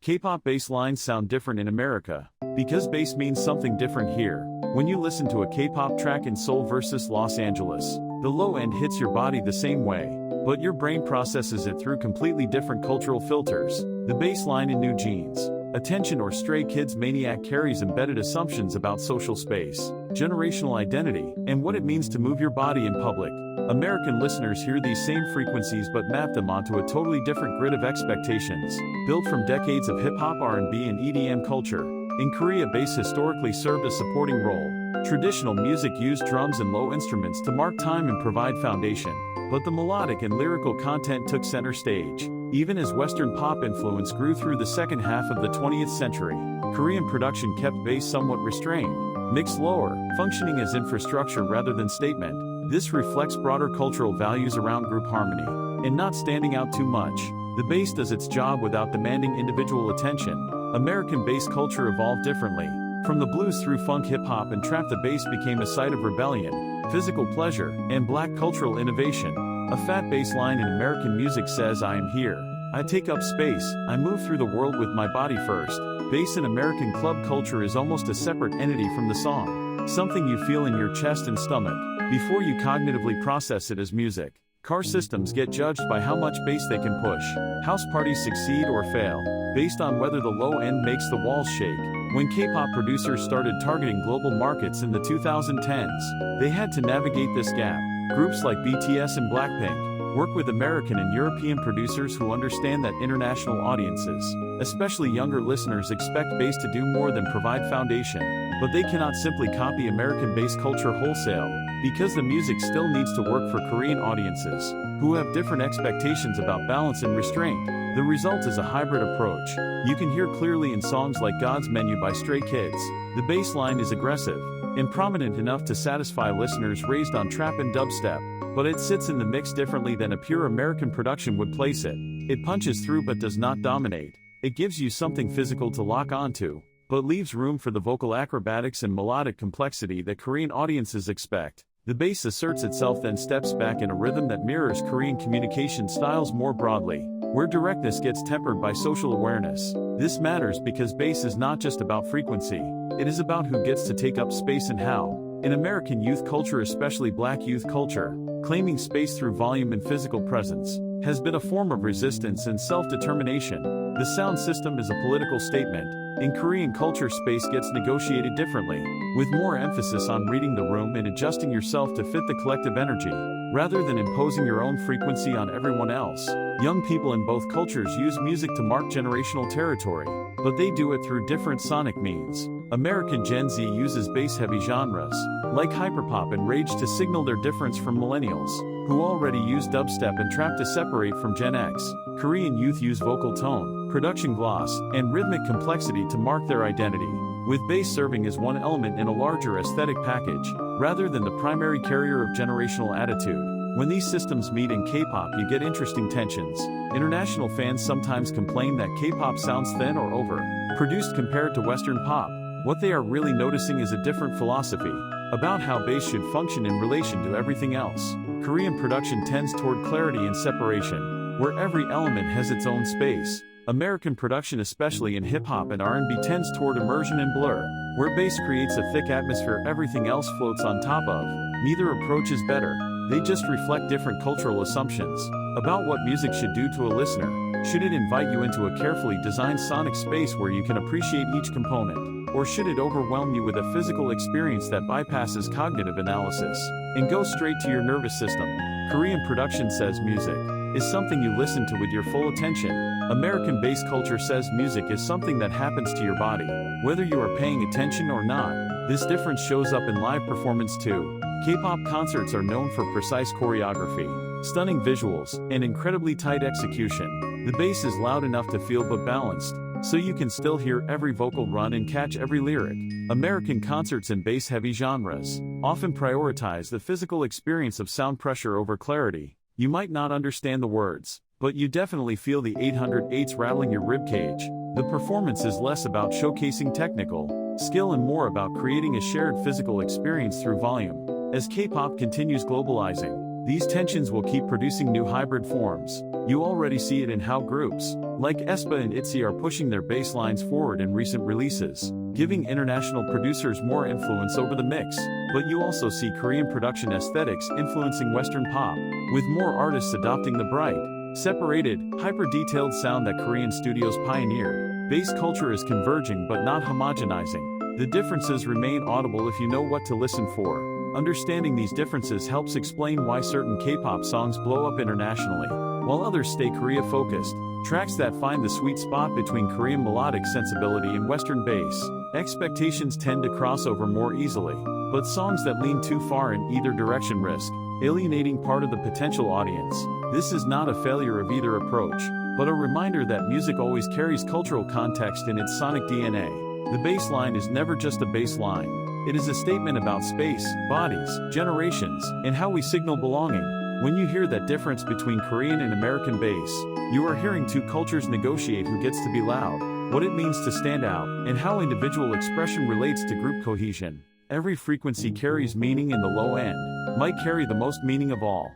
K-pop bass lines sound different in America, because bass means something different here. When you listen to a K-pop track in Seoul versus Los Angeles, the low end hits your body the same way, but your brain processes it through completely different cultural filters. The bass line in New Jeans, Attention or Stray Kids Maniac carries embedded assumptions about social space, generational identity, and what it means to move your body in public. American listeners hear these same frequencies but map them onto a totally different grid of expectations, built from decades of hip-hop, R&B, and EDM culture. In Korea, bass historically served a supporting role. Traditional music used drums and low instruments to mark time and provide foundation, but the melodic and lyrical content took center stage. Even as Western pop influence grew through the second half of the 20th century, Korean production kept bass somewhat restrained, mixed lower, functioning as infrastructure rather than statement. This reflects broader cultural values around group harmony, and not standing out too much. The bass does its job without demanding individual attention. American bass culture evolved differently. From the blues through funk, hip-hop, and trap, the bass became a site of rebellion, physical pleasure, and black cultural innovation. A fat bass line in American music says, "I am here. I take up space. I move through the world with my body first." Bass in American club culture is almost a separate entity from the song, something you feel in your chest and stomach, before you cognitively process it as music. Car systems get judged by how much bass they can push. House parties succeed or fail, based on whether the low end makes the walls shake. When K-pop producers started targeting global markets in the 2010s, they had to navigate this gap. Groups like BTS and Blackpink work with American and European producers who understand that international audiences, especially younger listeners, expect bass to do more than provide foundation. But they cannot simply copy American bass culture wholesale, because the music still needs to work for Korean audiences, who have different expectations about balance and restraint. The result is a hybrid approach. You can hear clearly in songs like God's Menu by Stray Kids. The bass line is aggressive and prominent enough to satisfy listeners raised on trap and dubstep, but it sits in the mix differently than a pure American production would place it. It punches through but does not dominate. It gives you something physical to lock onto, but leaves room for the vocal acrobatics and melodic complexity that Korean audiences expect. The bass asserts itself then steps back in a rhythm that mirrors Korean communication styles more broadly, where directness gets tempered by social awareness. This matters because bass is not just about frequency, it is about who gets to take up space and how. In American youth culture, especially black youth culture, claiming space through volume and physical presence has been a form of resistance and self-determination. The sound system is a political statement. In Korean culture, space gets negotiated differently, with more emphasis on reading the room and adjusting yourself to fit the collective energy, rather than imposing your own frequency on everyone else. Young people in both cultures use music to mark generational territory, but they do it through different sonic means. American Gen Z uses bass-heavy genres, like hyperpop and rage, to signal their difference from millennials, who already use dubstep and trap to separate from Gen X. Korean youth use vocal tone, production gloss, and rhythmic complexity to mark their identity, with bass serving as one element in a larger aesthetic package, rather than the primary carrier of generational attitude. When these systems meet in K-pop, you get interesting tensions. International fans sometimes complain that K-pop sounds thin or over-produced compared to Western pop. What they are really noticing is a different philosophy about how bass should function in relation to everything else. Korean production tends toward clarity and separation, where every element has its own space. American production, especially in hip-hop and R&B, tends toward immersion and blur, where bass creates a thick atmosphere everything else floats on top of. Neither approach is better. They just reflect different cultural assumptions about what music should do to a listener. Should it invite you into a carefully designed sonic space where you can appreciate each component, or should it overwhelm you with a physical experience that bypasses cognitive analysis and goes straight to your nervous system? Korean production says music is something you listen to with your full attention. American bass culture says music is something that happens to your body, whether you are paying attention or not. This difference shows up in live performance too. K-pop concerts are known for precise choreography, stunning visuals, and incredibly tight execution. The bass is loud enough to feel but balanced, so you can still hear every vocal run and catch every lyric. American concerts in bass-heavy genres often prioritize the physical experience of sound pressure over clarity. You might not understand the words, but you definitely feel the 808s rattling your ribcage. The performance is less about showcasing technical skill and more about creating a shared physical experience through volume. As K-pop continues globalizing, These tensions will keep producing new hybrid forms. You already see it in how groups, like aespa and ITZY, are pushing their bass lines forward in recent releases, giving international producers more influence over the mix. But you also see Korean production aesthetics influencing Western pop, with more artists adopting the bright, separated, hyper-detailed sound that Korean studios pioneered. Bass culture is converging but not homogenizing. The differences remain audible if you know what to listen for. Understanding these differences helps explain why certain K-pop songs blow up internationally, while others stay Korea-focused. Tracks that find the sweet spot between Korean melodic sensibility and Western bass expectations tend to cross over more easily, but songs that lean too far in either direction risk alienating part of the potential audience. This is not a failure of either approach, but a reminder that music always carries cultural context in its sonic DNA. The bass line is never just a bass line. It is a statement about space, bodies, generations, and how we signal belonging. When you hear that difference between Korean and American bass, you are hearing two cultures negotiate who gets to be loud, what it means to stand out, and how individual expression relates to group cohesion. Every frequency carries meaning, and the low end might carry the most meaning of all.